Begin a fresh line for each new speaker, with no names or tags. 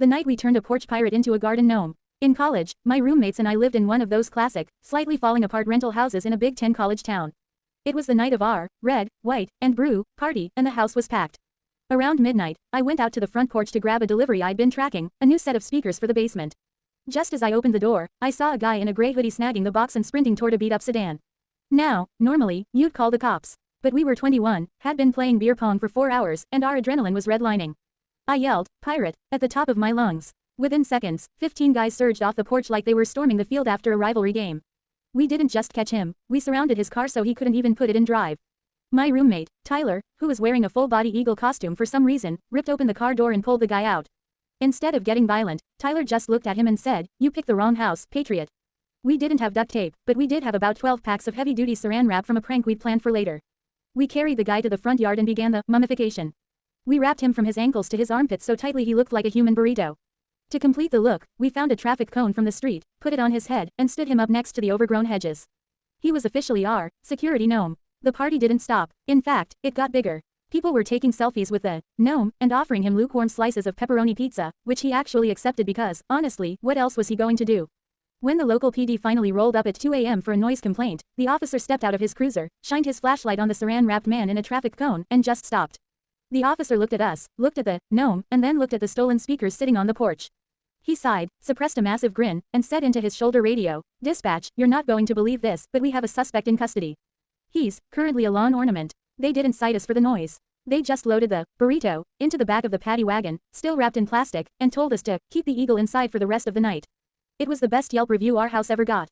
The night we turned a porch pirate into a garden gnome. In college, my roommates and I lived in one of those classic, slightly falling apart rental houses in a Big Ten college town. It was the night of our red, white, and brew party, and the house was packed. Around midnight, I went out to the front porch to grab a delivery I'd been tracking, a new set of speakers for the basement. Just as I opened the door, I saw a guy in a gray hoodie snagging the box and sprinting toward a beat-up sedan. Now, normally, you'd call the cops. But we were 21, had been playing beer pong for 4 hours, and our adrenaline was redlining. I yelled, "Pirate," at the top of my lungs. Within seconds, 15 guys surged off the porch like they were storming the field after a rivalry game. We didn't just catch him, we surrounded his car so he couldn't even put it in drive. My roommate, Tyler, who was wearing a full-body eagle costume for some reason, ripped open the car door and pulled the guy out. Instead of getting violent, Tyler just looked at him and said, "You picked the wrong house, patriot." We didn't have duct tape, but we did have about 12 packs of heavy-duty saran wrap from a prank we'd planned for later. We carried the guy to the front yard and began the mummification. We wrapped him from his ankles to his armpits so tightly he looked like a human burrito. To complete the look, we found a traffic cone from the street, put it on his head, and stood him up next to the overgrown hedges. He was officially our security gnome. The party didn't stop. In fact, it got bigger. People were taking selfies with the gnome and offering him lukewarm slices of pepperoni pizza, which he actually accepted because, honestly, what else was he going to do? When the local PD finally rolled up at 2 a.m. for a noise complaint, the officer stepped out of his cruiser, shined his flashlight on the saran-wrapped man in a traffic cone, and just stopped. The officer looked at us, looked at the gnome, and then looked at the stolen speakers sitting on the porch. He sighed, suppressed a massive grin, and said into his shoulder radio, "Dispatch, you're not going to believe this, but we have a suspect in custody. He's currently a lawn ornament." They didn't cite us for the noise. They just loaded the burrito into the back of the paddy wagon, still wrapped in plastic, and told us to keep the eagle inside for the rest of the night. It was the best Yelp review our house ever got.